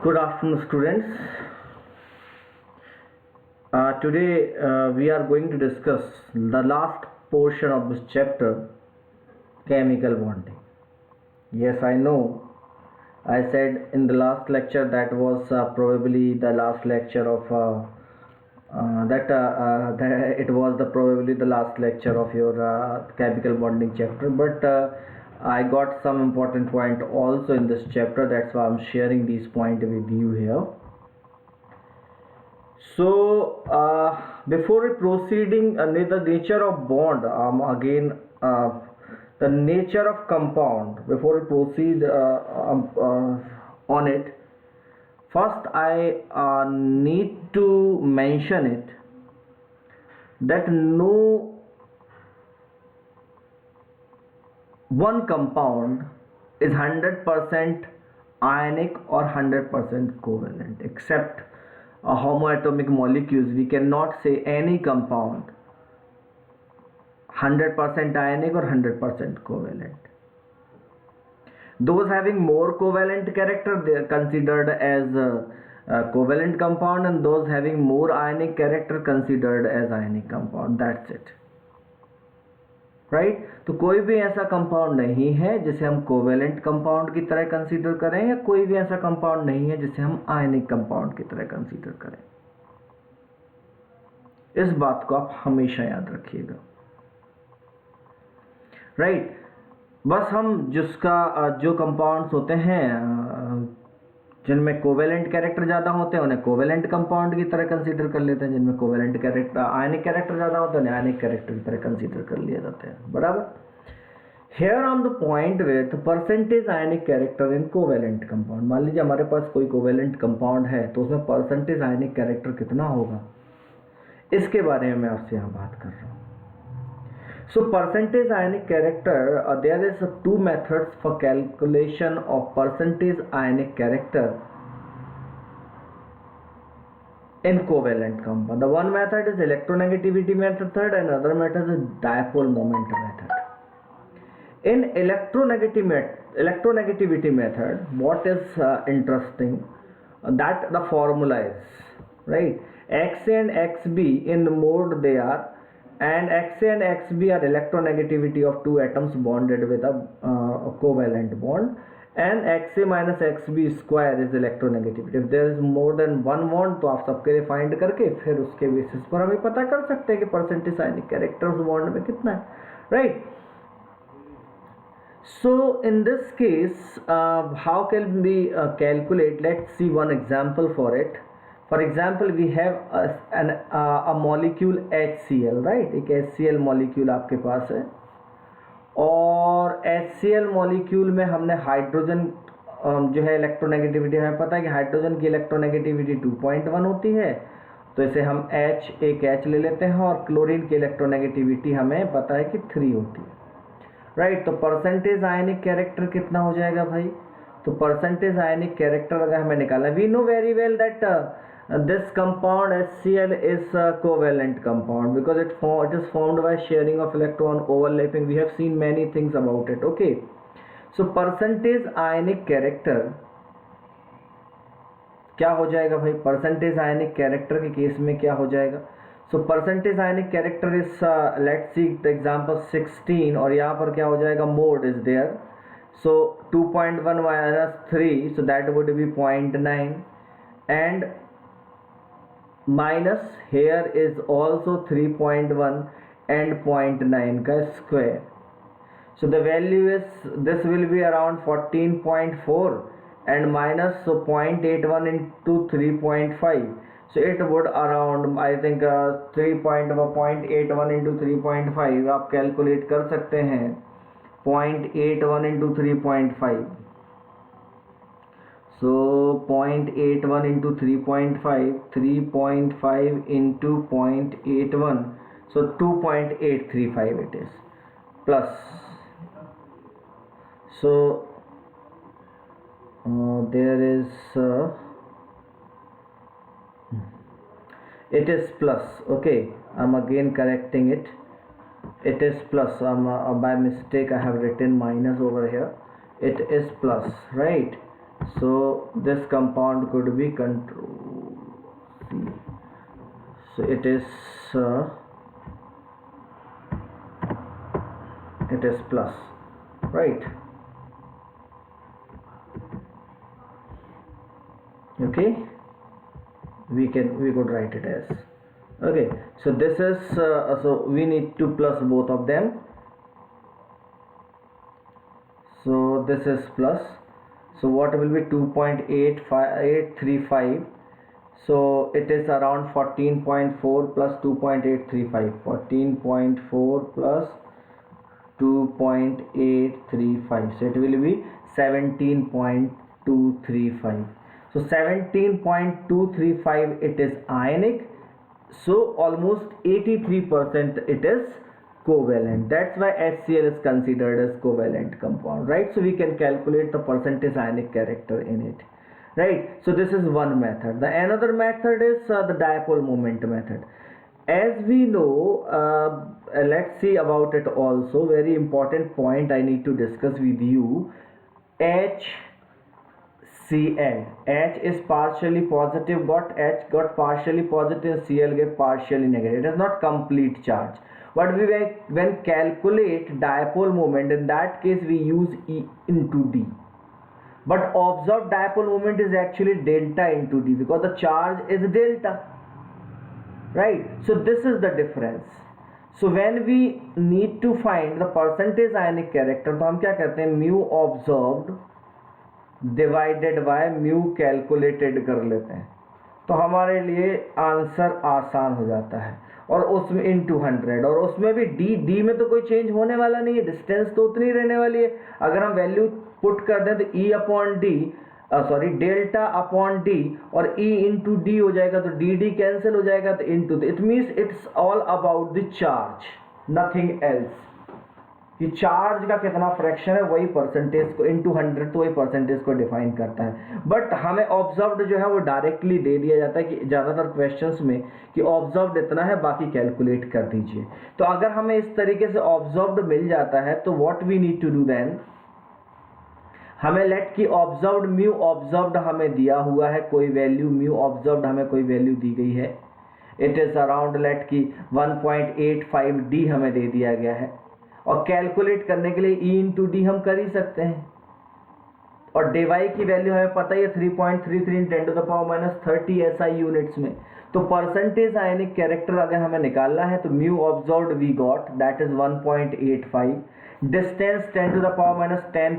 Good afternoon, students. Today we are going to discuss the last portion of this chapter, chemical bonding. Yes, I know. I said in the last lecture that was probably the last lecture of that it was the probably the last lecture of your chemical bonding chapter, but I got some important point also in this chapter. That's why I'm sharing these point with you here. So, before proceeding, the nature of bond, again, the nature of compound, before we proceed on it, first I need to mention it that no one compound is 100% ionic or 100% covalent, except homoatomic molecules. We cannot say any compound 100% ionic or 100% covalent. Those having more covalent character, they are considered as covalent compound, and those having more ionic character considered as ionic compound. That's it, right तो कोई भी ऐसा compound नहीं है जिसे हम covalent compound की तरह कंसीडर करें, या कोई भी ऐसा कंपाउंड नहीं है जिसे हम आयनिक कंपाउंड की तरह कंसीडर करें. इस बात को आप हमेशा याद रखिएगा, राइट. बस हम जिसका जो कंपाउंड्स होते हैं जिनमें कोवेलेंट कैरेक्टर ज़्यादा होते हैं उन्हें कोवेलेंट कंपाउंड की तरह कंसीडर कर लेते हैं, जिनमें कोवेलेंट कैरेक्टर आयनिक कैरेक्टर ज़्यादा होते हैं उन्हें आयनिक कैरेक्टर की तरह कंसीडर कर लिया जाते हैं, बराबर. Here on the point with percentage ionic character in covalent compound. मान लीजिए हमारे पास कोई कोवेलेंट कंपाउंड है तो उसमें परसेंटेज आयनिक कैरेक्टर कितना होगा, इसके बारे में मैं आपसे यहाँ बात कर रहा हूँ. So percentage ionic character, there is two methods for calculation of percentage ionic character in covalent compound. The one method is electronegativity method and other method is dipole moment method. In electronegativity method, what is interesting, that the formula is, right, Xa and Xb in mode they are, and Xa and Xb are electronegativity of two atoms bonded with a covalent bond, and Xa minus Xb square is electronegativity. If there is more than one bond तो आप सबके लिए find करके फिर उसके basis पर हमें पता कर सकते हैं कि परसेंटेज आयनिक कैरेक्टर उस बॉन्ड में कितना है, right. So in this case how can we calculate? Let's see one example for it. For example, we have a molecule HCl, right. एक HCl molecule आपके पास है और HCl molecule में हमने हाइड्रोजन जो है इलेक्ट्रोनेगेटिविटी हमें पता है कि हाइड्रोजन की इलेक्ट्रोनेगेटिविटी 2.1 होती है, तो इसे हम एक H ले लेते हैं, और क्लोरीन की इलेक्ट्रोनेगेटिविटी हमें पता है कि 3 होती है, राइट. तो परसेंटेज आयनिक कैरेक्टर कितना हो जाएगा भाई? तो परसेंटेज आयनिक कैरेक्टर अगर हमें निकालना, we know very well that this compound HCl is a covalent compound because it is formed by sharing of electron, overlapping. We have seen many things about it. Okay, so percentage ionic character क्या हो जाएगा भाई? Percentage ionic character के case में क्या हो जाएगा? So percentage ionic character is let's see the example 16, और यहाँ पर क्या हो जाएगा? Mod is there, so 2.1 minus 3, so that would be 0.9, and minus here is also 3.1 and 0.9 का square. So the value is, this will be around 14.4 and minus, so 0.81 into 3.5, so it would around I think 3.81 into 3.5 आप calculate कर सकते हैं. 0.81 into 3.5, so 0.81 into 3.5, 3.5 into 0.81, so 2.835 it is, plus, so there is it is plus. Okay, I'm again correcting it. It is plus. By mistake I have written minus over here. It is plus, right? So this compound could be control C. So it is plus, right? Okay, we could write it as, okay. So this is so we need to plus both of them. So this is plus. So what will be 2.835? So it is around 14.4 plus 2.835. 14.4 plus 2.835. So it will be 17.235. So 17.235, it is ionic. So almost 83% it is covalent. That's why HCl is considered as covalent compound, right? So we can calculate the percentage ionic character in it, right? So this is one method. The another method is the dipole moment method. As we know, let's see about it also. Very important point I need to discuss with you. HCl, H is partially positive, H got partially positive, Cl get partially negative. It is not complete charge. But when calculate dipole moment, in that case we use E into D. But observed dipole moment is actually delta into D, because the charge is delta, right? So this is the difference. So when we need to find the percentage ionic character, तो हम क्या करते हैं, mu observed divided by mu calculated कर लेते हैं, तो हमारे लिए आंसर आसान हो जाता है। और उसमें इनटू 100, और उसमें भी डी में तो कोई चेंज होने वाला नहीं है, डिस्टेंस तो उतनी रहने वाली है। अगर हम वैल्यू पुट कर दें तो ई upon D, sorry delta upon D, और ई इंटू डी हो जाएगा, तो डी डी कैंसिल हो जाएगा, तो into, it means it's all about the charge, nothing else. कि चार्ज का कितना फ्रैक्शन है, वही परसेंटेज को इंटू 100, तो वही परसेंटेज को डिफाइन करता है। बट हमें ऑब्जर्व्ड जो है वो डायरेक्टली दे दिया जाता है कि ज़्यादातर क्वेश्चंस में कि ऑब्जर्व्ड इतना है, बाकी कैलकुलेट कर दीजिए। तो अगर हमें इस तरीके से ऑब्जर्व्ड मिल जाता है, तो what we need to do then, हमें लेट की ऑब्जर्व्ड म्यू ऑब्जर्व्ड हमें दिया हुआ है कोई वैल्यू, म्यू ऑब्जर्व्ड हमें कोई वैल्यू दी गई है, इट इज़ अराउंड लेट की 1.85 डी हमें दे दिया गया है। और कैलकुलेट करने के लिए ई इंटू डी हम कर ही सकते हैं, और डेवाई की वैल्यू हमें पता ही है 3.33 × 10⁻30 SI यूनिट्स में। तो परसेंटेज आयनिक कैरेक्टर अगर हमें निकालना है, तो mu observed we got that is 1.85, distance 10⁻10,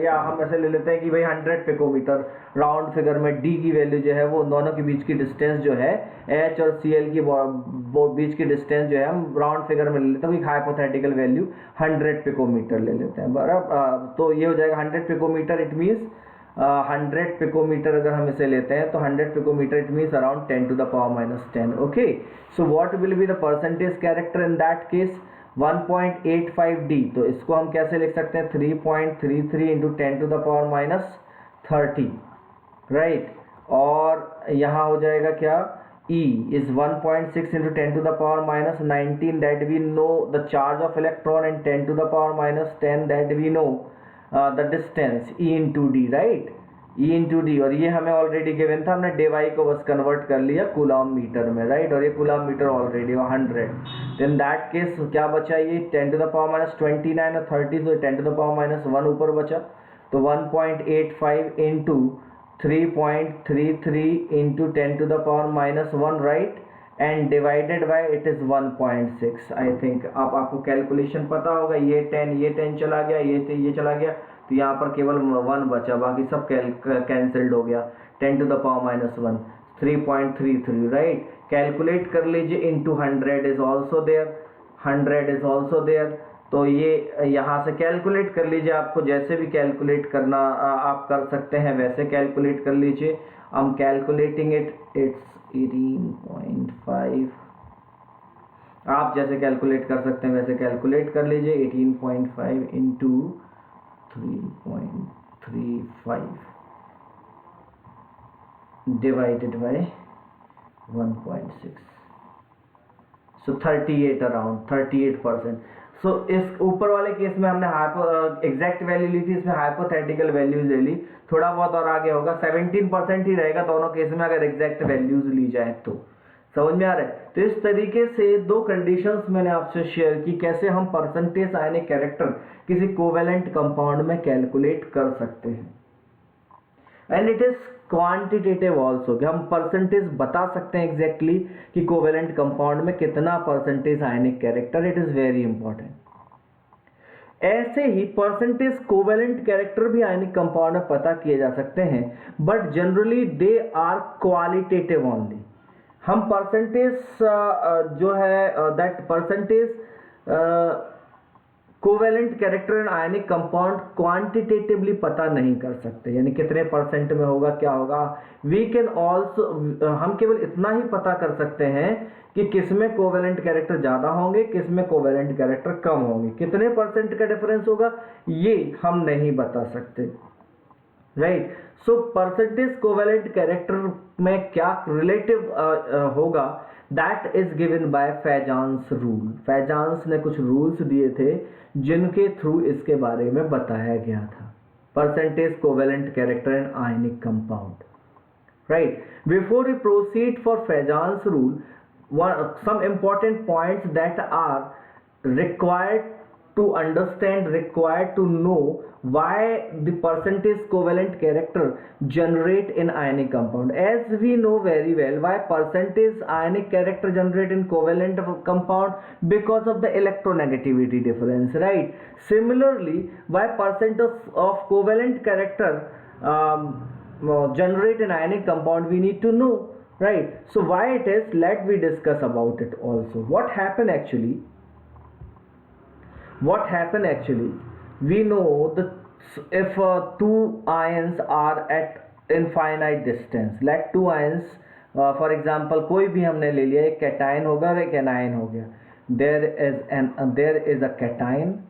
या हम ऐसे ले लेते हैं कि भाई 100 पिकोमीटर राउंड फिगर में। डी की वैल्यू जो है वो दोनों के बीच की डिस्टेंस जो है, एच और सी एल की बीच की डिस्टेंस जो है हम राउंड फिगर में ले लेते हैं, हाइपोथेटिकल वैल्यू 100 पिकोमीटर ले लेते हैं, बराबर। तो ये हो जाएगा 100 पिकोमीटर, इट मीन्स 100 पिकोमीटर अगर हम इसे लेते हैं, तो 100 picometre it means around 10⁻10, okay. So what will be the percentage character in that case, 1.85 D, तो इसको हम कैसे लिख सकते हैं, 3.33 × 10⁻30, राइट। और यहाँ हो जाएगा क्या, E is 1.6 × 10⁻19, that we know the charge of electron, and 10⁻10 that we know the distance E into D, right, E into D। और ये हमें ऑलरेडी गिवन था, हमने डेवाई को बस कन्वर्ट कर लिया कूलम मीटर में, राइट। और ये coulomb metre already 100, in that case क्या बचा, ये 10⁻29 और 30, तो 10⁻1 ऊपर बचा, तो 1.85 into 3.33 into 10⁻1, right, and divided by it is 1.6। I think अब आपको कैलकुलेशन पता होगा, ये 10 चला गया, ये चला गया, तो यहाँ पर केवल 1 बचा, बाकी सब कैंसिल्ड हो गया। 10⁻1 3.33, राइट। कैलकुलेट कर लीजिए, into 100 is also there, 100 is also there. तो ये यहाँ से कैलकुलेट कर लीजिए, आपको जैसे भी कैलकुलेट करना आप कर सकते हैं, वैसे कैलकुलेट कर लीजिए। I'm calculating it, it's 18.5। आप जैसे कैलकुलेट कर सकते हैं वैसे कैलकुलेट कर लीजिए। 18.5 into 3.35 divided by 1.6, so 38, around 38%। सो इस ऊपर वाले केस में हमने एग्जैक्ट वैल्यू ली थी, इसमें हाइपोथेटिकल वैल्यूज ले ली, थोड़ा बहुत और आगे होगा, 17% ही रहेगा दोनों केस में अगर एग्जैक्ट वैल्यूज ली जाए तो। समझ में आ रहा है? तो इस तरीके से दो कंडीशंस मैंने आपसे शेयर की कैसे हम परसेंटेज आयनिक कैरेक्टर किसी कोवेलेंट कंपाउंड में कैलकुलेट कर सकते हैं। And it is quantitative also, कि हम परसेंटेज बता सकते हैं एग्जैक्टली कि कोवेलेंट कंपाउंड में कितना percentage ionic character, it is very important. ऐसे ही परसेंटेज कोवेलेंट कैरेक्टर भी आयनिक कंपाउंड में पता किए जा सकते हैं, but generally they are qualitative only. हम परसेंटेज जो है that percentage covalent character in ionic compound quantitatively पता नहीं कर सकते, यानी कितने परसेंट में होगा, क्या होगा। वी कैन ऑल्सो, हम केवल इतना ही पता कर सकते हैं कि किसमें कोवेलेंट कैरेक्टर ज्यादा होंगे, किसमें कोवेलेंट कैरेक्टर कम होंगे, कितने परसेंट का डिफरेंस होगा ये हम नहीं बता सकते, right. So percentage covalent character में क्या रिलेटिव होगा, that is given by Fajans rule. Fajans ने कुछ रूल्स दिए थे जिनके थ्रू इसके बारे में बताया गया था, percentage covalent character in ionic compound, right? Before we proceed for Fajans rule, some important points that are required to understand, required to know why the percentage covalent character generate in ionic compound. As we know very well why percentage ionic character generate in covalent compound, because of the electronegativity difference, right? Similarly, why percentage of covalent character generate an ionic compound, we need to know, right? So why it is, let we discuss about it also. What happen actually, we know that if two ions are at infinite distance, like two ions, for example कोई भी हमने ले लिया, एक cation होगा और एक anion हो गया, there is a cation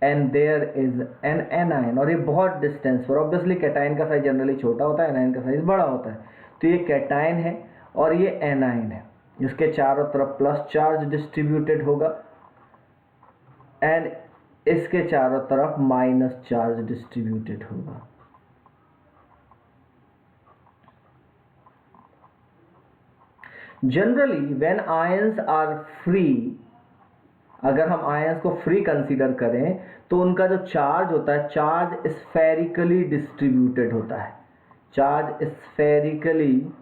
and there is an anion, और ये बहुत डिस्टेंस पर, ऑब्वियसली कैटायन का साइज जनरली छोटा होता है, एनायन का साइज बड़ा होता है, तो ये कैटायन है और ये एनायन है, इसके चारों तरफ प्लस चार्ज डिस्ट्रीब्यूटेड होगा एंड इसके चारों तरफ माइनस चार्ज डिस्ट्रीब्यूटेड होगा। Generally when ions are free, अगर हम आयंस को फ्री कंसीडर करें तो उनका जो चार्ज होता है, चार्ज स्फेरिकली डिस्ट्रीब्यूटेड होता है। चार्ज स्फेरिकली,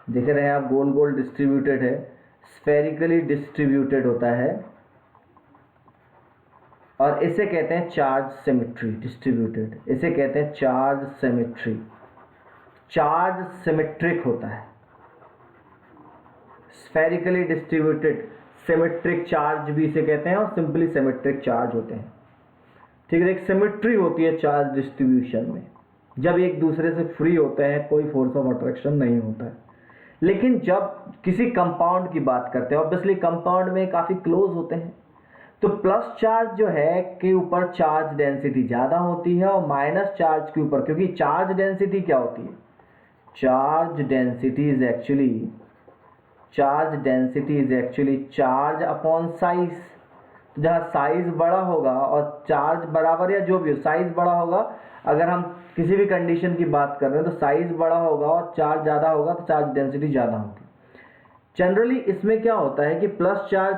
देख रहे हैं आप, गोल गोल डिस्ट्रीब्यूटेड है, स्फेरिकली डिस्ट्रीब्यूटेड होता है, और इसे कहते हैं चार्ज सिमेट्री डिस्ट्रीब्यूटेड, इसे कहते हैं चार्ज सिमेट्री। चार्ज सिमेट्रिक होता है, स्फेरिकली डिस्ट्रीब्यूटेड सिमेट्रिक चार्ज भी इसे कहते हैं, और सिंपली सिमेट्रिक चार्ज होते हैं, ठीक है। एक सिमेट्री होती है चार्ज डिस्ट्रीब्यूशन में, जब एक दूसरे से फ्री होते हैं, कोई फोर्स ऑफ अट्रैक्शन नहीं होता है। लेकिन जब किसी कंपाउंड की बात करते हैं, ऑब्वियसली कंपाउंड में काफी क्लोज होते हैं, तो प्लस चार्ज जो है के ऊपर चार्ज डेंसिटी ज्यादा होती है, और माइनस चार्ज के ऊपर, क्योंकि चार्ज डेंसिटी क्या होती है, charge density is actually charge upon size. तो जहाँ साइज बड़ा होगा और चार्ज बराबर, या जो भी हो, साइज बड़ा होगा, अगर हम किसी भी कंडीशन की बात कर रहे हैं तो साइज बड़ा होगा और चार्ज ज्यादा होगा तो चार्ज डेंसिटी ज्यादा होगी। जनरली इसमें क्या होता है कि प्लस चार्ज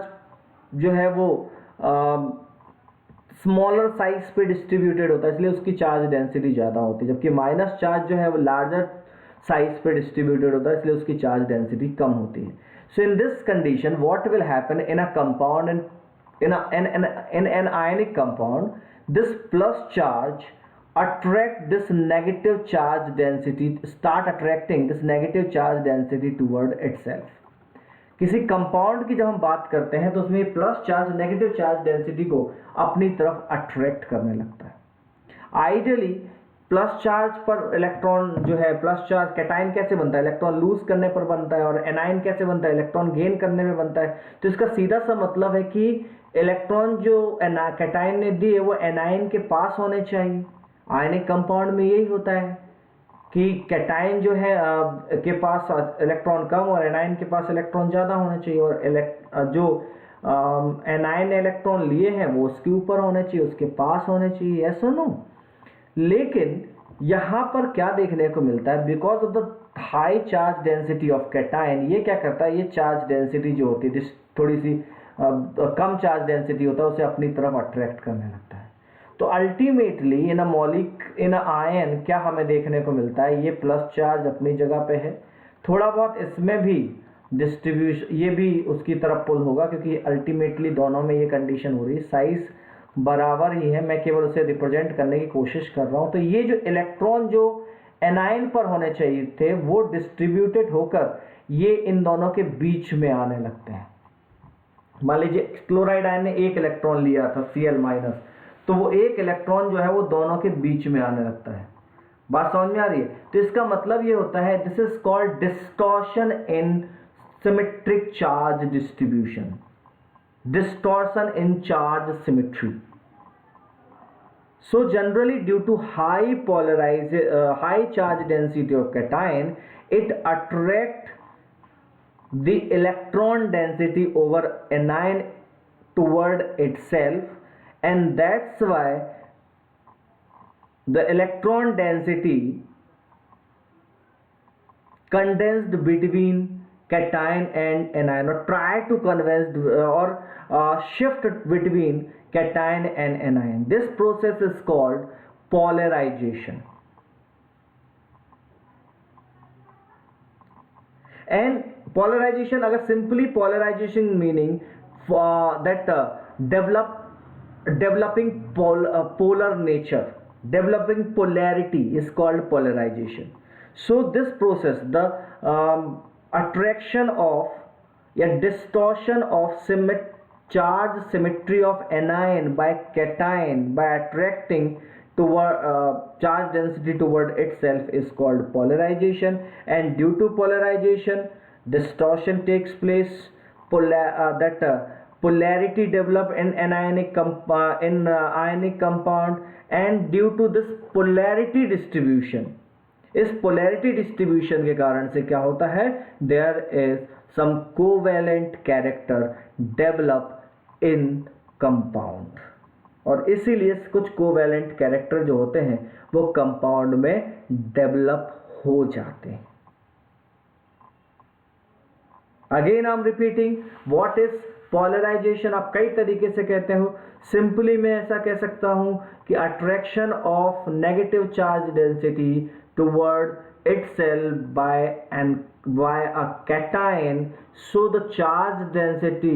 जो है वो स्मॉलर साइज पे डिस्ट्रीब्यूटेड होता है, इसलिए उसकी चार्ज डेंसिटी ज़्यादा होती है, जबकि माइनस चार्ज जो है वो लार्जर साइज पे डिस्ट्रीब्यूटेड होता है, इसलिए उसकी चार्ज डेंसिटी कम होती है। So in this condition what will happen in a compound, in an ionic compound, this plus charge attract this negative charge density, start attracting this negative charge density toward itself. किसी compound की जब हम बात करते हैं तो उसमें plus charge negative charge density को अपनी तरफ अट्रैक्ट करने लगता है। आइडियली प्लस चार्ज पर इलेक्ट्रॉन जो है, प्लस चार्ज कैटायन कैसे बनता है, इलेक्ट्रॉन लूज करने पर बनता है, और एनायन कैसे बनता है, इलेक्ट्रॉन गेन करने में बनता है। तो इसका सीधा सा मतलब है कि इलेक्ट्रॉन जो कैटायन ने दिए वो एनायन के पास होने चाहिए। आयनिक कंपाउंड में यही होता है कि कैटायन जो है के पास इलेक्ट्रॉन कम और एनायन के पास इलेक्ट्रॉन ज़्यादा होना चाहिए, और जो एनायन इलेक्ट्रॉन लिए हैं वो उसके ऊपर होने चाहिए, उसके पास होने चाहिए, यस और नो। लेकिन यहाँ पर क्या देखने को मिलता है, because of the high charge density of cation, ये क्या करता है, ये चार्ज डेंसिटी जो होती है थोड़ी सी कम चार्ज डेंसिटी होता है, उसे अपनी तरफ अट्रैक्ट करने लगता है। तो अल्टीमेटली इन आयन क्या हमें देखने को मिलता है, ये प्लस चार्ज अपनी जगह पे है, थोड़ा बहुत इसमें भी डिस्ट्रीब्यूशन, ये भी उसकी तरफ पुल होगा, क्योंकि अल्टीमेटली दोनों में ये कंडीशन हो रही है, साइज बराबर ही है, मैं केवल उसे रिप्रेजेंट करने की कोशिश कर रहा हूँ। तो ये जो इलेक्ट्रॉन जो एनायन पर होने चाहिए थे वो डिस्ट्रीब्यूटेड होकर ये इन दोनों के बीच में आने लगते हैं। मान लीजिए क्लोराइड आयन ने एक इलेक्ट्रॉन लिया था Cl-, तो वो एक इलेक्ट्रॉन जो है वो दोनों के बीच में आने लगता है। बात समझ में आ रही है? तो इसका मतलब ये होता है, this is called distortion in symmetric charge distribution, distortion in charge symmetry. So generally due to high charge density of cation, it attract the electron density over anion toward itself, and that's why the electron density condensed between cation and anion, or try to condense or shift between cation and anion. This process is called polarization. And polarization, अगर simply polarization meaning that developing polar nature, developing polarity is called polarization. So this process, the attraction of distortion of charge symmetry of anion by cation by attracting toward charge density toward itself is called polarization. And due to polarization distortion takes place, polarity develop in ionic compound, and due to this polarity distribution, इस polarity distribution के कारण से क्या होता है, there is some covalent character develop in compound, और इसीलिए कुछ कोवेलेंट कैरेक्टर जो होते हैं वो कंपाउंड में डेवलप हो जाते हैं। Again I am repeating, what is polarization? आप कई तरीके से कहते हो, सिंपली मैं ऐसा कह सकता हूं कि attraction of negative charge density toward itself by a cation, so the charge density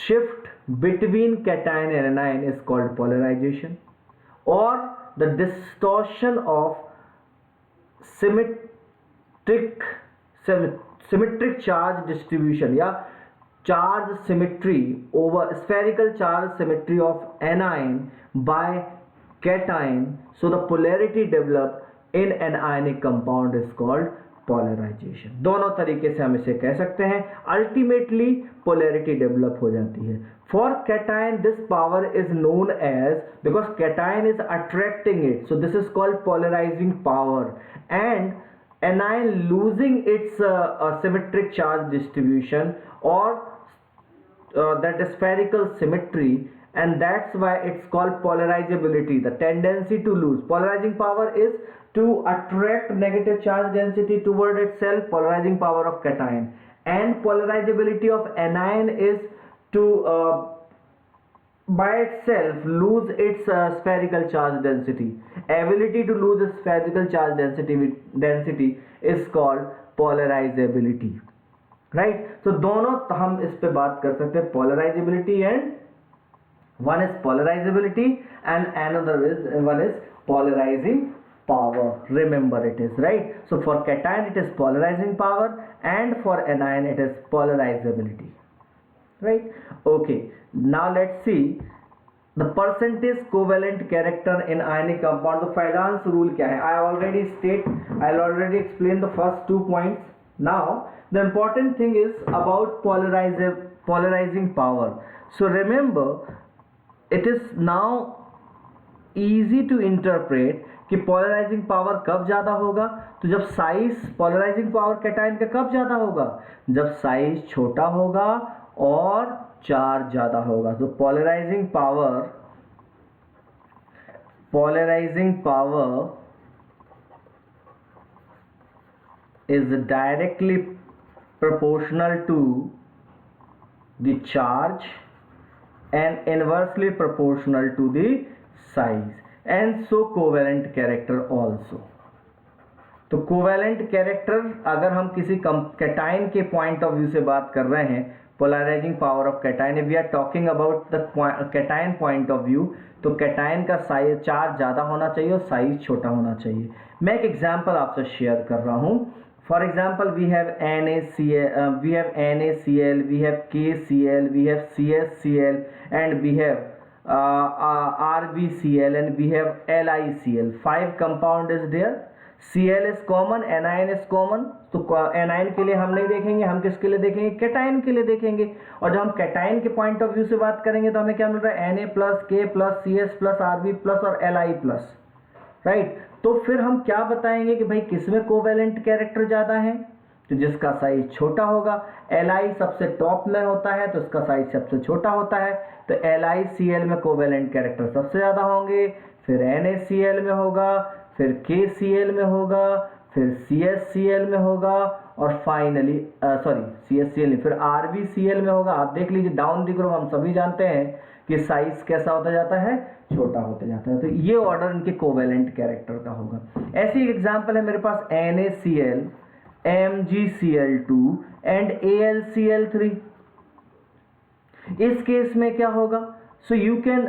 shift between cation and anion is called polarization. Or the distortion of symmetric charge distribution, या charge symmetry over spherical charge symmetry of anion by cation, so the polarity developed in an ionic compound is called polarization. दोनों तरीके से हम इसे कह सकते हैं, ultimately polarity develop हो जाती है। For cation this power is known as, because cation is attracting it, so this is called polarising power, and anion losing its symmetric charge distribution or that spherical symmetry, and that's why it's called polarizability, the tendency to lose. Polarizing power is to attract negative charge density toward itself, polarizing power of cation, and polarizability of anion is to by itself lose its spherical charge density. Ability to lose its spherical charge density is called polarizability, right? So दोनों हम इस पे बात कर सकते हैं, polarizability, and one is polarizability and another is one is polarizing power. Remember it is, right? So for cation it is polarizing power, and for anion it is polarizability, right? Okay, now let's see the percentage covalent character in ionic compound. The Freidan's rule क्या है? I'll already explain the first 2 points. Now the important thing is about polarizing power. So remember, it is now easy to interpret कि polarising power कब ज़्यादा होगा, तो जब size, polarising power cation का कब ज़्यादा होगा, जब साइज छोटा होगा और चार्ज ज़्यादा होगा। तो polarising power is directly proportional to the charge and inversely proportional to the size, and so covalent character also. तो कोवेलेंट कैरेक्टर अगर हम किसी कैटाइन के पॉइंट ऑफ व्यू से बात कर रहे हैं, polarising power of cation, we are talking about the cation point of view, तो कैटाइन का साइज चार्ज ज़्यादा होना चाहिए और साइज छोटा होना चाहिए। मैं एक एग्जांपल आपसे शेयर कर रहा हूँ। For example we have NaCl, we have NaCl, we have KCl, we have CsCl, and we have RbCl, and we have LiCl. 5 compound is there. Cl is common, anion is common, तो A9 के लिए हम नहीं देखेंगे, हम किसके लिए देखेंगे? कैटाइन के लिए देखेंगे। और जब हम कैटाइन के पॉइंट ऑफ व्यू से बात करेंगे तो हमें क्या मिल रहा है? Na plus, K plus, Cs plus, Rb plus और Li प्लस, राइट। तो फिर हम क्या बताएंगे कि भाई किसमें कोवेलेंट कैरेक्टर ज़्यादा है? तो जिसका साइज छोटा होगा। Li सबसे टॉप में होता है तो इसका साइज सबसे छोटा होता है, तो LiCl में कोवेलेंट कैरेक्टर सबसे ज़्यादा होंगे, फिर NaCl में होगा, फिर KCl में होगा, फिर CsCl में होगा, और फाइनली CsCl नहीं, फिर RbCl में होगा। आप देख लीजिए डाउन द ग्रुप हम सभी जानते हैं कि साइज कैसा होता जाता है? छोटा होता जाता है। तो ये ऑर्डर इनके कोवेलेंट कैरेक्टर का होगा। ऐसी एग्जांपल है मेरे पास NaCl, MgCl2 एंड AlCl3। इस केस में क्या होगा? सो यू कैन,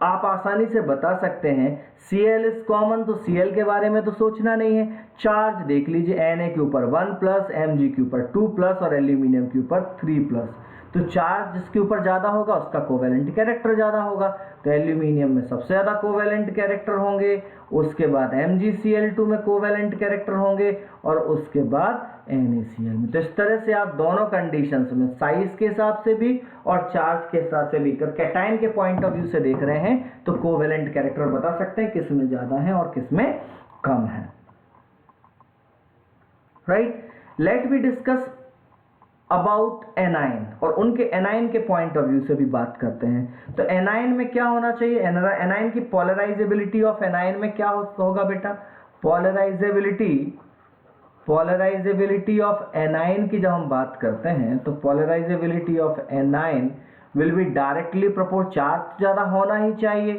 आप आसानी से बता सकते हैं Cl इज कॉमन, तो Cl के बारे में तो सोचना नहीं है। चार्ज देख लीजिए, Na के ऊपर 1 प्लस, Mg के ऊपर 2 प्लस और एल्यूमिनियम के ऊपर 3 प्लस। तो चार्ज जिसके ऊपर ज़्यादा होगा उसका कोवेलेंट कैरेक्टर ज़्यादा होगा, तो एल्यूमिनियम में सबसे ज़्यादा कोवेलेंट कैरेक्टर होंगे, उसके बाद MgCl2 में कोवेलेंट कैरेक्टर होंगे, और उसके बाद NaCl में। तो इस तरह से आप दोनों कंडीशंस में साइज के हिसाब से भी और चार्ज के हिसाब से भी कैटाइन के पॉइंट ऑफ व्यू से देख रहे हैं तो कोवेलेंट कैरेक्टर बता सकते हैं किस में ज़्यादा है और किस में कम है, right. Let we discuss about anion, और उनके एनाइन के पॉइंट ऑफ व्यू से भी बात करते हैं। तो एनाइन में क्या होना चाहिए? एनाइन की पोलराइजेबिलिटी ऑफ एनाइन में क्या होगा बेटा? पोलराइजेबिलिटी ऑफ एनाइन की जब हम बात करते हैं तो polarisability of anion will be directly proportional. Charge ज़्यादा होना ही चाहिए,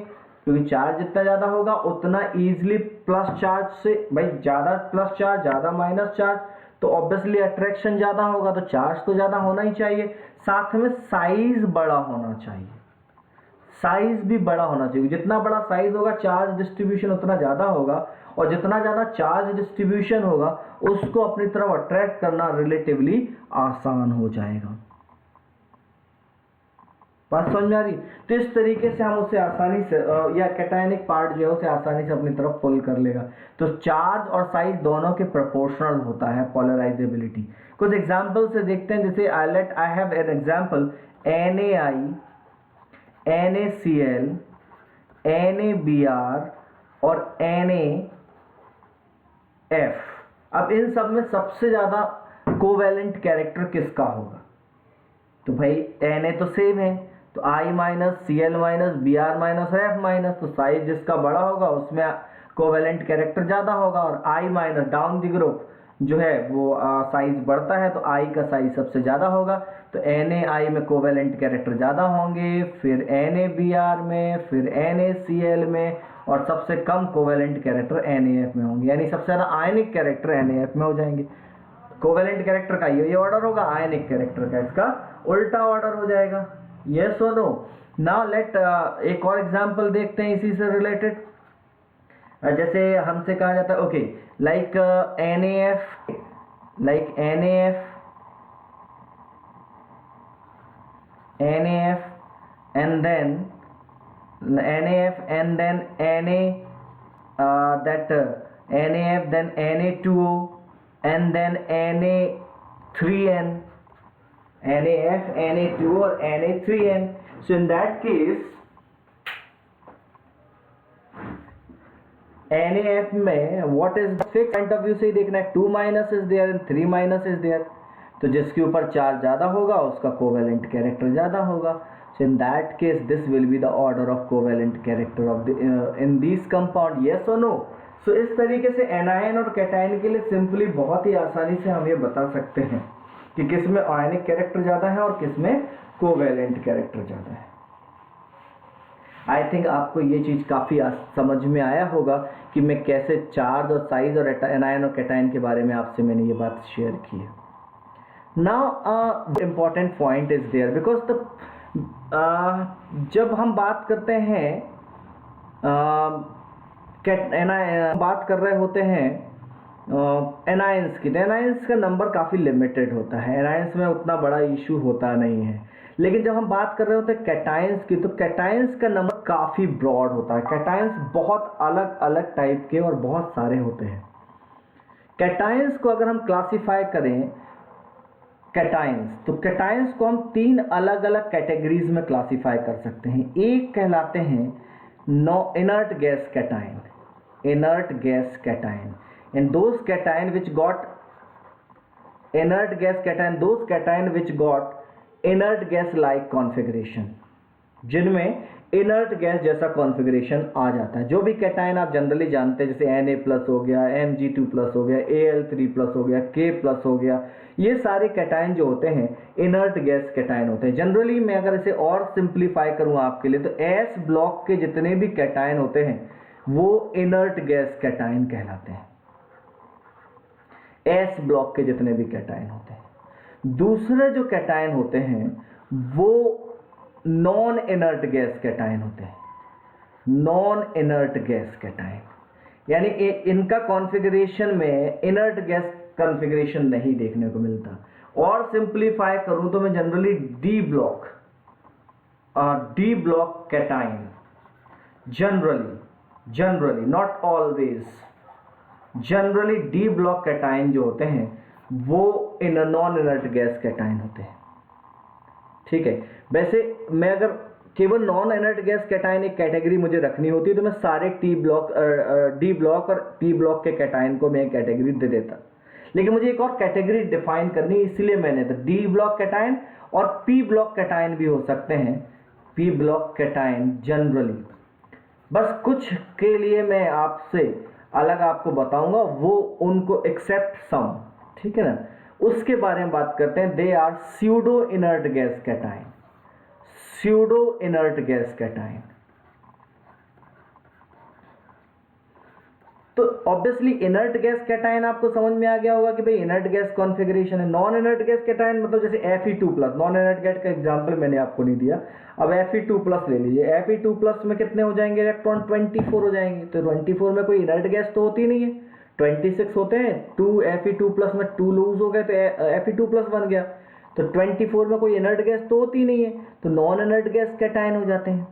क्योंकि चार्ज जितना ज़्यादा होगा उतना ईजिली प्लस चार्ज से, भाई ज़्यादा प्लस चार्ज ज़्यादा माइनस चार्ज, तो ऑब्वियसली अट्रैक्शन ज़्यादा होगा, तो चार्ज तो ज़्यादा होना ही चाहिए। साथ में साइज बड़ा होना चाहिए, साइज भी बड़ा होना चाहिए। जितना बड़ा साइज होगा चार्ज डिस्ट्रीब्यूशन उतना ज़्यादा होगा, और जितना ज़्यादा चार्ज डिस्ट्रीब्यूशन होगा उसको अपनी तरफ अट्रैक्ट करना रिलेटिवली आसान हो जाएगा। बात समझ में आ रही? तो इस तरीके से हम उसे आसानी से या कैटायनिक पार्ट जो है उसे आसानी से अपनी तरफ पुल कर लेगा। तो चार्ज और साइज दोनों के प्रोपोर्शनल होता है पोलराइजेबिलिटी। कुछ एग्जांपल से देखते हैं, जैसे I have an example NaI, NaCl, NaBr और NaF। अब इन सब में सबसे ज्यादा कोवेलेंट कैरेक्टर किसका होगा? तो भाई Na तो सेम है, तो I minus Cl minus Br minus F minus, तो साइज जिसका बड़ा होगा उसमें कोवेलेंट कैरेक्टर ज़्यादा होगा, और I minus down the group जो है वो साइज बढ़ता है तो I का साइज सबसे ज़्यादा होगा, तो NaI में कोवेलेंट कैरेक्टर ज़्यादा होंगे, फिर NaBr में, फिर NaCl में, और सबसे कम कोवेलेंट कैरेक्टर NaF में होंगे, यानी सबसे ज़्यादा आयनिक कैरेक्टर NaF में हो जाएंगे। कोवेलेंट कैरेक्टर का ये ऑर्डर होगा, आयनिक कैरेक्टर का इसका उल्टा ऑर्डर हो जाएगा। यस और नो? नाउ लेट एक और एग्जांपल देखते हैं इसी से रिलेटेड। जैसे हमसे कहा जाता है okay like NaF and then NaF and then NaF then Na2O and then Na3N, NaF, Na2 और Na3N. So in that case NaF में what is the fixed point of view से ही देखना है, 2 minus is there and 3 minus is there. तो जिसके ऊपर charge ज़्यादा होगा उसका कोवेलेंट कैरेक्टर ज़्यादा होगा. So in that case this will be the order of covalent character of the in these compound, yes or no. So इस तरीके से एनायन और कैटायन के लिए सिंपली बहुत ही आसानी से हम ये बता सकते हैं कि किस में आयनिक कैरेक्टर ज़्यादा है और किस में कोवेलेंट कैरेक्टर ज़्यादा है. आई थिंक आपको ये चीज़ काफ़ी समझ में आया होगा कि मैं कैसे चार्ज और साइज और एनायन और कैटायन के बारे में आपसे मैंने ये बात शेयर की है. Now important point is there because the जब हम बात करते हैं बात कर रहे होते हैं एनायंस की, तो एनायंस का नंबर काफ़ी लिमिटेड होता है. एनायंस में उतना बड़ा इशू होता नहीं है. लेकिन जब हम बात कर रहे होते हैं कैटायंस की, तो कैटायंस का नंबर काफ़ी ब्रॉड होता है. कैटायंस बहुत अलग अलग टाइप के और बहुत सारे होते हैं. कैटायंस को अगर हम क्लासिफाई करें कैटायंस, तो कैटायंस को हम 3 अलग अलग कैटेगरीज में क्लासिफाई कर सकते हैं. एक कहलाते हैं inert gas cation. Inert gas cation and those cation which got inert gas cation, those cation which got inert gas like configuration, जिनमें इनर्ट गैस जैसा कॉन्फ़िगरेशन आ जाता है. जो भी कैटायन आप जनरली जानते हैं, जैसे Na+ हो गया, Mg2+ हो गया, Al3+ हो गया, K+ हो गया, ये सारे कैटायन जो होते हैं इनर्ट गैस कैटायन होते हैं. जनरली मैं अगर इसे और सिंप्लीफाई करूँ आपके लिए, तो एस ब्लॉक के जितने भी कैटायन होते हैं वो इनर्ट गैस कैटायन कहलाते हैं. एस ब्लॉक के जितने भी कैटायन होते हैं. दूसरे जो कैटायन होते हैं वो नॉन इनर्ट गैस कैटायन होते हैं. नॉन इनर्ट गैस कैटायन यानी इनका कॉन्फ़िगरेशन में इनर्ट गैस कॉन्फ़िगरेशन नहीं देखने को मिलता. और सिंप्लीफाई करूं तो मैं generally D block cation, generally not always, generally D block cation जो होते हैं वो नॉन इनर्ट गैस कैटायन होते हैं. ठीक है. वैसे मैं अगर केवल नॉन इनर्ट गैस कैटायन एक कैटेगरी मुझे रखनी होती तो मैं सारे डी ब्लॉक और पी ब्लॉक के कैटायन को मैं एक कैटेगरी दे देता. लेकिन मुझे एक और कैटेगरी डिफाइन करनी, इसलिए मैंने तो डी ब्लॉक कैटायन और पी ब्लॉक कैटायन भी हो सकते हैं. पी ब्लॉक कैटायन जनरली, बस कुछ के लिए मैं आपसे अलग आपको बताऊंगा, वो उनको एक्सेप्ट सम, ठीक है ना, उसके बारे में बात करते हैं. They are pseudo inert gas cation. Pseudo inert gas cation. तो ऑब्वियसली इनर्ट गैस कैटायन आपको समझ में आ गया होगा कि भाई इनर्ट गैस कॉन्फ़िगरेशन है. नॉन इनर्ट गैस कैटायन मतलब जैसे Fe2+, नॉन इनर्ट गैस का एग्जांपल मैंने आपको नहीं दिया. अब Fe2+ ले लीजिए. Fe2+ में कितने हो जाएंगे इलेक्ट्रॉन? 24 हो जाएंगे. तो 24 में कोई इनर्ट गैस तो होती नहीं है. 26 होते हैं, 2 Fe2+ में 2 लूज हो गए तो Fe2+ बन गया. तो 24 में कोई इनर्ट गैस तो होती नहीं है, तो नॉन इनर्ट गैस कैटायन हो जाते हैं.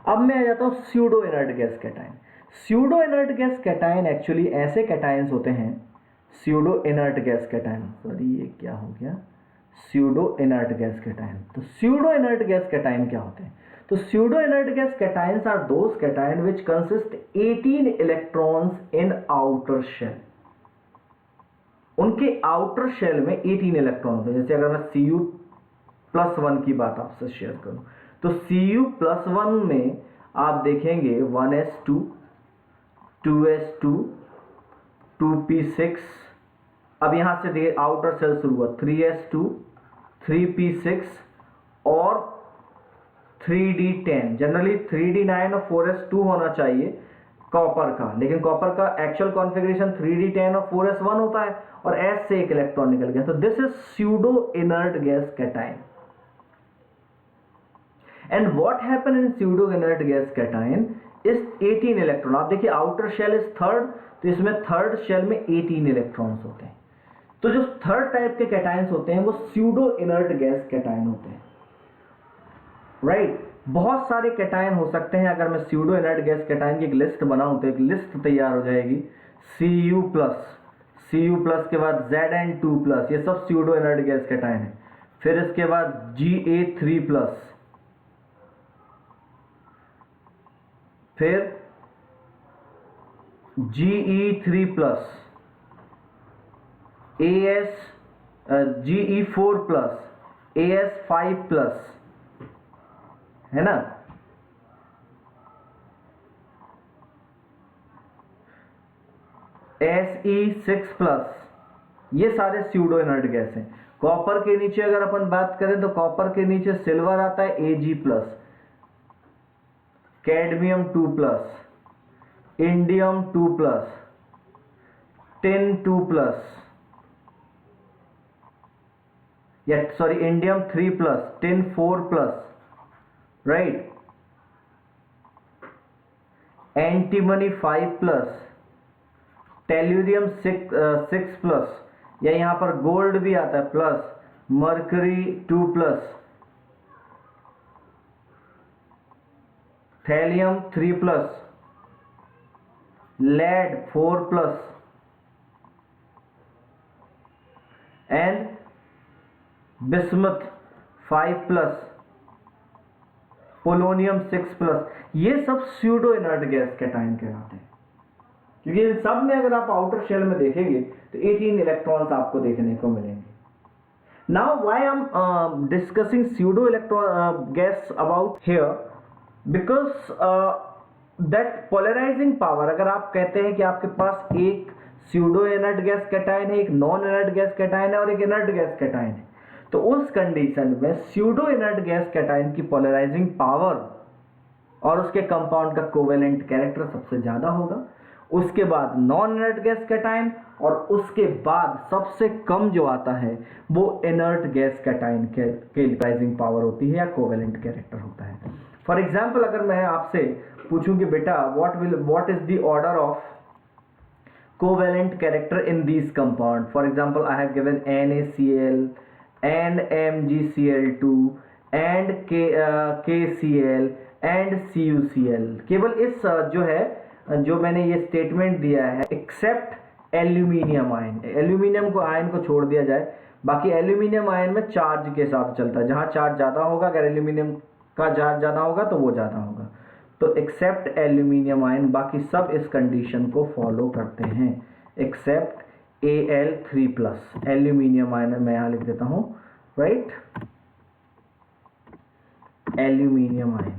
अब मैं आ जाता हूँ pseudo inert gas cation. Pseudo inert gas cation actually ऐसे कैटायंस होते हैं, pseudo inert gas cation, sorry ये क्या हो गया, स्यूडो इनर्ट गैस कैटायन. तो स्यूडो इनर्ट गैस कैटायन क्या होते हैं? तो pseudo inert gas cations are those cation which consist 18 electrons in outer shell. उनके आउटर शेल में 18 इलेक्ट्रॉन होते हैं. जैसे अगर मैं Cu+1 की बात आपसे शेयर करूं, तो Cu+1 में आप देखेंगे 1s2, 2s2, 2p6. अब यहां से देखिए आउटर सेल शुरू हुआ 3s2, 3p6 और 3d10. जनरली 3d9 और 4s2 होना चाहिए कॉपर का, लेकिन कॉपर का एक्चुअल कॉन्फ़िगरेशन 3d10 और 4s1 होता है और s से एक इलेक्ट्रॉन निकल गया. तो this is pseudo inert gas cation. And what happen in pseudo inert gas cation इस 18 इलेक्ट्रॉन. आप देखिए आउटर शेल इज थर्ड, तो इसमें थर्ड शेल में 18 इलेक्ट्रॉन्स होते हैं. तो जो थर्ड टाइप के कैटायंस होते हैं वो स्यूडो इनर्ट गैस कैटायन होते हैं. राइट. बहुत सारे कैटायन हो सकते हैं. अगर मैं स्यूडो इनर्ट गैस कैटायन की एक लिस्ट बनाऊं तो एक लिस्ट तैयार हो जाएगी. Cu+ के बाद Zn2+, ये सब स्यूडो इनर्ट गैस कैटायन है. फिर इसके बाद Ga3+, फिर Ge3+, As Ge4+, As5+, है ना, Se6+, ये सारे स्यूडो इनर्ट गैस हैं। कॉपर के नीचे अगर अपन बात करें तो कॉपर के नीचे सिल्वर आता है Ag+, कैडमियम 2+, इंडियम 2+, tin 2+, या sorry indium 3+, tin 4+, right, antimony 5+, tellurium 6+, या यहां पर गोल्ड भी आता है plus, mercury 2+, thallium 3+, lead 4+, and bismuth 5+, polonium 6+। ये सब स्यूडो इनर्ट गैस कैटायन कहलाते हैं, क्योंकि इन सब में अगर आप आउटर शेल में देखेंगे तो 18 इलेक्ट्रॉन्स आपको देखने को मिलेंगे। Now why I am discussing pseudo electron gas about here, because that polarising power, अगर आप कहते हैं कि आपके पास एक स्यूडो इनर्ट गैस कैटायन है, एक नॉन इनर्ट गैस कैटायन है और एक इनर्ट गैस कैटायन है, तो उस कंडीशन में स्यूडो इनर्ट गैस कैटायन की पोलराइजिंग पावर और उसके कंपाउंड का कोवेलेंट कैरेक्टर सबसे ज्यादा होगा। उसके बाद नॉन इनर्ट गैस कैटायन, और उसके बाद सबसे कम जो आता है वो इनर्ट गैस कैटायन के पोलराइजिंग पावर होती है या कोवेलेंट कैरेक्टर होता है। फॉर एग्जाम्पल, अगर मैं आपसे पूछूं कि बेटा what is the order of covalent character in these compound, for example I have given NaCl and MgCl2 and KCl and CuCl। केवल इस जो है जो मैंने ये स्टेटमेंट दिया है, एक्सेप्ट एल्यूमिनियम आयन, एल्यूमिनियम को आयन को छोड़ दिया जाए, बाकी एल्यूमिनियम आयन में चार्ज के साथ चलता है, जहां चार्ज ज्यादा होगा, अगर एल्यूमिनियम का चार्ज ज्यादा होगा तो वो ज्यादा होगा, तो एक्सेप्ट एल्यूमिनियम आयन, बाकी सब इस कंडीशन को फॉलो करते हैं एक्सेप्ट Al3+, एल्यूमिनियम आयन मैं यहां लिख देता हूं, राइट, एल्यूमिनियम आयन,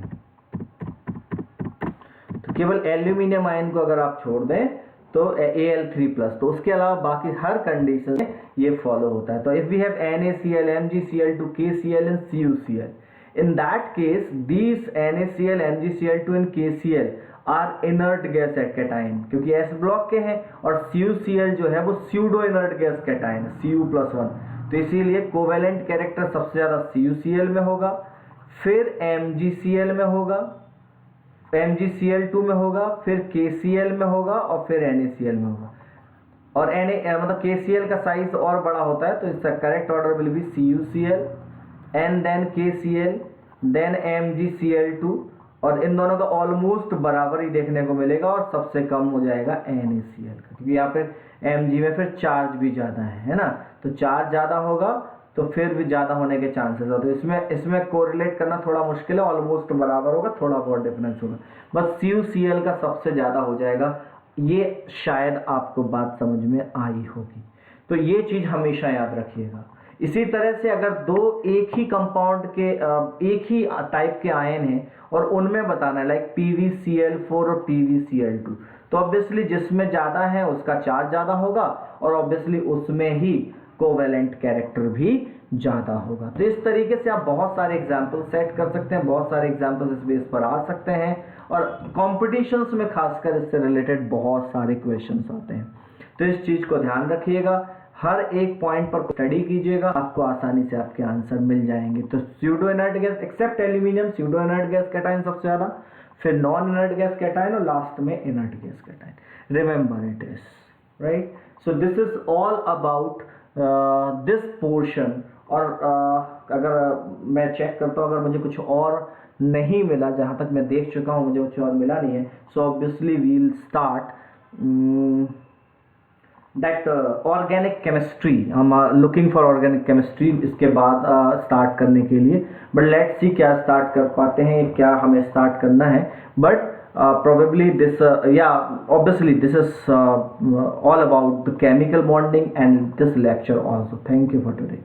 तो केवल एल्यूमिनियम आयन को अगर आप छोड़ दें तो Al3+, तो उसके अलावा बाकी हर कंडीशन में ये फॉलो होता है। तो if we have NaCl, MgCl2, KCl and CuCl, in that case these NaCl, MgCl2 and KCl are inert gas cation, क्योंकि एस ब्लॉक के हैं, और CuCl जो है वो pseudo inert gas cation, Cu+1, तो इसीलिए कोवेलेंट कैरेक्टर सबसे ज्यादा CuCl में होगा, फिर MgCl में होगा, MgCl2 में होगा, फिर KCl में होगा और फिर NaCl में होगा। और मतलब KCl का साइज और बड़ा होता है, तो इसका correct order will be CuCl and then KCl then MgCl2, और इन दोनों का ऑलमोस्ट बराबर ही देखने को मिलेगा, और सबसे कम हो जाएगा NaCl का, क्योंकि यहाँ पे Mg में फिर चार्ज भी ज्यादा है ना, तो चार्ज ज्यादा होगा तो फिर भी ज्यादा होने के चांसेस होते हैं। इसमें कोरिलेट करना थोड़ा मुश्किल है, ऑलमोस्ट बराबर होगा, थोड़ा बहुत डिफरेंस होगा, बस CuCl का सबसे ज्यादा हो जाएगा। ये शायद आपको बात समझ में आई होगी, तो ये चीज हमेशा याद रखिएगा। इसी तरह से अगर दो एक ही कंपाउंड के एक ही टाइप के आयन हैं और उनमें बताना है, लाइक PvCl4 और PvCl2, तो ऑब्वियसली जिसमें ज्यादा है उसका चार्ज ज्यादा होगा, और ऑब्वियसली उसमें ही कोवेलेंट कैरेक्टर भी ज्यादा होगा। तो इस तरीके से आप बहुत सारे एग्जाम्पल सेट कर सकते हैं, बहुत सारे एग्जाम्पल इस बेस पर आ सकते हैं, और कॉम्पिटिशन्स में खासकर इससे रिलेटेड बहुत सारे क्वेश्चंस आते हैं। तो इस चीज को ध्यान रखिएगा, हर एक पॉइंट पर स्टडी कीजिएगा, आपको आसानी से आपके आंसर मिल जाएंगे। तो pseudo inert gas except aluminium, pseudo inert gas cation सबसे ज्यादा, फिर नॉन इनर्ट गैस कैटायन, और लास्ट में inert gas cation. Remember it is right. So this is all about this portion. और अगर मैं चेक करता हूँ, अगर मुझे कुछ और नहीं मिला, जहां तक मैं देख चुका हूँ मुझे कुछ और मिला नहीं है, so obviously we'll start that organic chemistry. हम लुकिंग फॉर ऑर्गेनिक केमिस्ट्री इसके बाद स्टार्ट करने के लिए, बट लेट्स सी क्या स्टार्ट कर पाते हैं, क्या हमें स्टार्ट करना है। But probably this yeah, obviously this is all about the chemical bonding and this lecture also. Thank you for today.